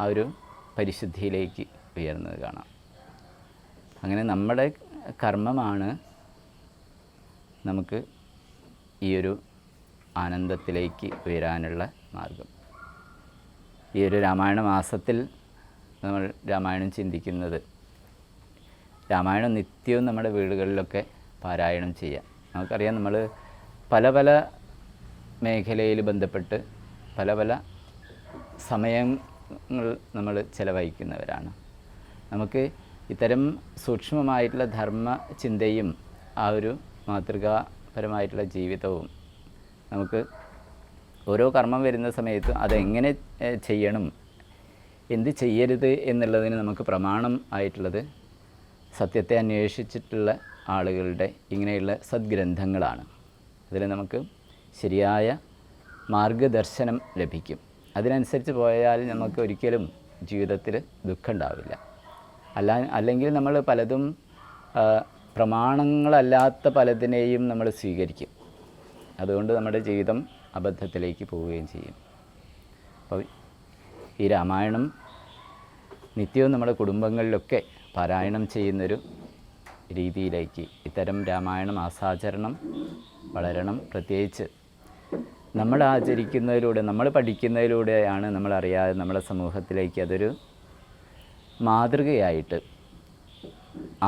ആ ഒരു പരിശുദ്ധിയിലേക്ക് ഉയർന്നത് കാണാം. അങ്ങനെ നമ്മുടെ കർമ്മമാണ് നമുക്ക് ഈ ഒരു ആനന്ദത്തിലേക്ക് ഉയരാനുള്ള മാർഗം. ഈ ഒരു രാമായണ മാസത്തിൽ നമ്മൾ രാമായണം ചിന്തിക്കുന്നത്, രാമായണം നിത്യവും നമ്മുടെ വീടുകളിലൊക്കെ പാരായണം ചെയ്യാം. നമുക്കറിയാം, നമ്മൾ പല പല മേഖലയിൽ ബന്ധപ്പെട്ട് പല പല സമയങ്ങൾ നമ്മൾ ചിലവഴിക്കുന്നവരാണ്. നമുക്ക് ഇത്തരം സൂക്ഷ്മമായിട്ടുള്ള ധർമ്മ ചിന്തയും ആ ഒരു മാതൃകാ പരമായിട്ടുള്ള ജീവിതവും നമുക്ക് ഓരോ കർമ്മം വരുന്ന സമയത്തും അതെങ്ങനെ ചെയ്യണം, എന്ത് ചെയ്യരുത് എന്നുള്ളതിന് നമുക്ക് പ്രമാണം ആയിട്ടുള്ളത് സത്യത്തെ അന്വേഷിച്ചിട്ടുള്ള ആളുകളുടെ ഇങ്ങനെയുള്ള സദ്ഗ്രന്ഥങ്ങളാണ്. അതിൽ നമുക്ക് ശരിയായ മാർഗദർശനം ലഭിക്കും. അതിനനുസരിച്ച് പോയാൽ നമുക്ക് ഒരിക്കലും ജീവിതത്തിൽ ദുഃഖം ഉണ്ടാവില്ല. അല്ലെങ്കിൽ നമ്മൾ പലതും പ്രമാണങ്ങളല്ലാത്ത പലതിനെയും നമ്മൾ സ്വീകരിക്കും. അതുകൊണ്ട് നമ്മുടെ ജീവിതം അബദ്ധത്തിലേക്ക് പോവുകയും ചെയ്യും. അപ്പോൾ ഈ രാമായണം നിത്യവും നമ്മുടെ കുടുംബങ്ങളിലൊക്കെ പാരായണം ചെയ്യുന്നൊരു രീതിയിലേക്ക് ഇത്തരം രാമായണ മാസാചരണം വളരണം. പ്രത്യേകിച്ച് നമ്മൾ ആചരിക്കുന്നതിലൂടെ, നമ്മൾ പഠിക്കുന്നതിലൂടെയാണ് നമ്മളറിയാതെ നമ്മുടെ സമൂഹത്തിലേക്ക് അതൊരു മാതൃകയായിട്ട്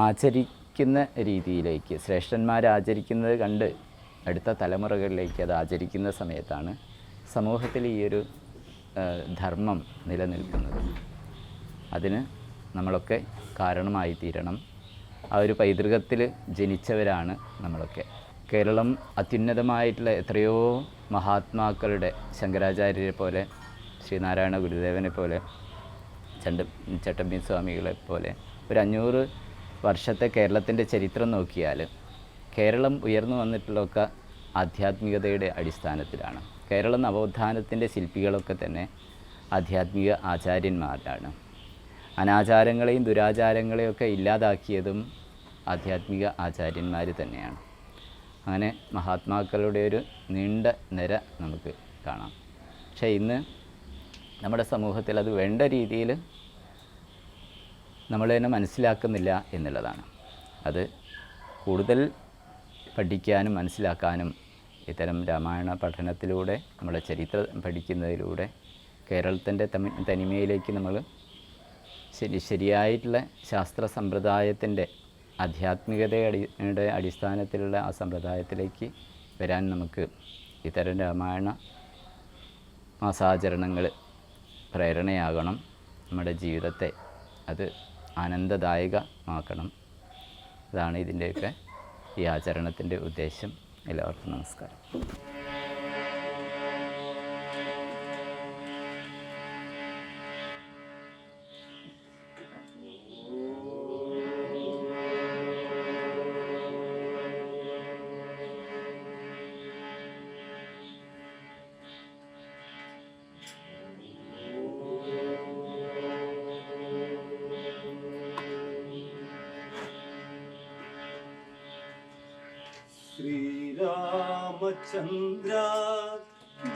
ആചരിക്കുന്ന രീതിയിലേക്ക്, ശ്രേഷ്ഠന്മാർ ആചരിക്കുന്നത് കണ്ട് അടുത്ത തലമുറകളിലേക്ക് അത് ആചരിക്കുന്ന സമയത്താണ് സമൂഹത്തിൽ ഈ ഒരു ധർമ്മം നിലനിൽക്കുന്നത്. അതിന് നമ്മളൊക്കെ കാരണമായി തീരണം. ആ ഒരു പൈതൃകത്തിൽ ജനിച്ചവരാണ് നമ്മളൊക്കെ. കേരളം അത്യുന്നതമായിട്ടുള്ള എത്രയോ മഹാത്മാക്കളുടെ, ശങ്കരാചാര്യരെ പോലെ, ശ്രീനാരായണ ഗുരുദേവനെ പോലെ, ചട്ടമ്പി സ്വാമികളെ പോലെ ഒരു 500 വർഷത്തെ കേരളത്തിൻ്റെ ചരിത്രം നോക്കിയാൽ കേരളം ഉയർന്നു വന്നിട്ടുള്ളതൊക്കെ ആധ്യാത്മികതയുടെ അടിസ്ഥാനത്തിലാണ്. കേരള നവോത്ഥാനത്തിൻ്റെ ശില്പികളൊക്കെ തന്നെ ആധ്യാത്മിക ആചാര്യന്മാരാണ്. അനാചാരങ്ങളെയും ദുരാചാരങ്ങളെയൊക്കെ ഇല്ലാതാക്കിയതും ആധ്യാത്മിക ആചാര്യന്മാർ തന്നെയാണ്. അങ്ങനെ മഹാത്മാക്കളുടെ ഒരു നീണ്ട നിര നമുക്ക് കാണാം. പക്ഷേ ഇന്ന് നമ്മുടെ സമൂഹത്തിൽ അത് വേണ്ട രീതിയിൽ നമ്മൾ തന്നെ മനസ്സിലാക്കുന്നില്ല എന്നുള്ളതാണ്. അത് കൂടുതൽ പഠിക്കാനും മനസ്സിലാക്കാനും ഇത്തരം രാമായണ പഠനത്തിലൂടെ, നമ്മുടെ ചരിത്രം പഠിക്കുന്നതിലൂടെ കേരളത്തിൻ്റെ തനിമയിലേക്ക് നമ്മൾ ശരിയായിട്ടുള്ള ശാസ്ത്ര സമ്പ്രദായത്തിൻ്റെ ആധ്യാത്മികതയുടെ അടിസ്ഥാനത്തിലുള്ള ആ സമ്പ്രദായത്തിലേക്ക് വരാൻ നമുക്ക് ഇത്തരം രാമായണ മാസാചരണങ്ങൾ പ്രേരണയാകണം. നമ്മുടെ ജീവിതത്തെ അത് ആനന്ദദായകമാക്കണം. അതാണ് ഇതിൻ്റെയൊക്കെ ഈ ആചരണത്തിൻ്റെ ഉദ്ദേശം. എല്ലാവർക്കും നമസ്കാരം. श्रीरामचन्द्र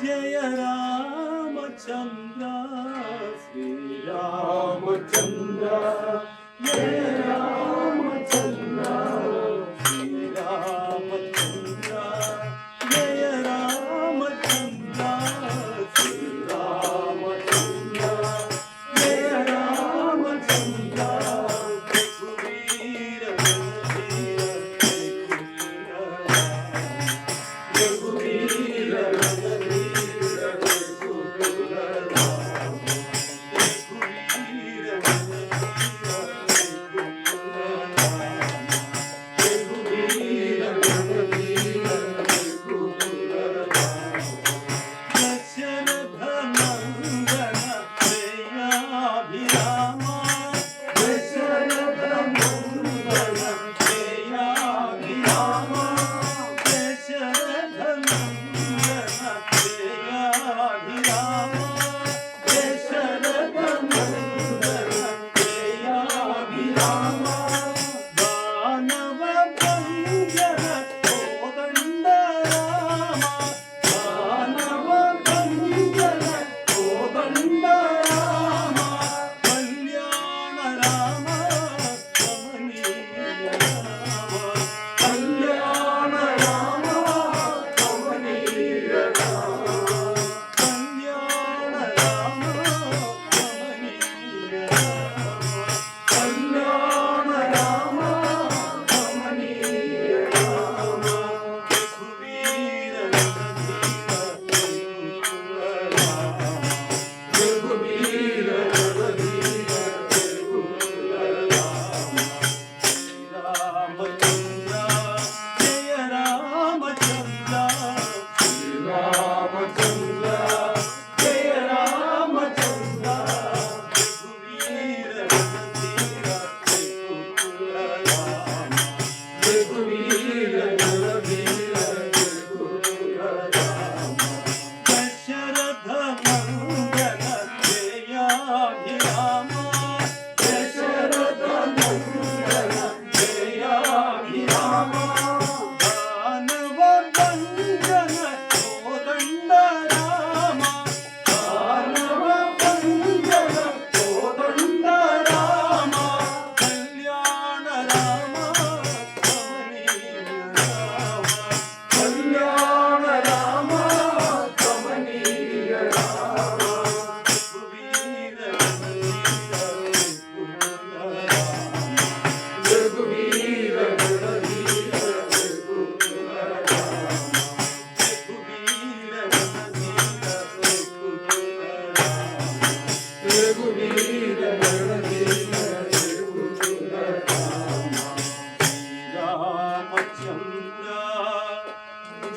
जय रामचन्द्र, श्रीरामचन्द्र जय रामचन्द्र, श्रीरामचन्द्र जय रामचन्द्र, श्रीरामचन्द्र जय रामचन्द्र, रघुवीर रघुवीर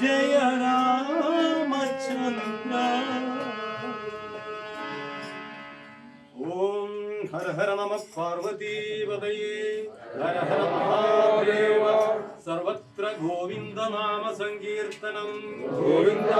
ജയ രാമചന്ദ്ര. ഓം ഹര ഹര നമ പാർവതീപതയേ ഹര ഹര മഹാദേവ. സർവത്ര ഗോവിന്ദ നാമ സങ്കീർത്തനം. ഗോവിന്ദ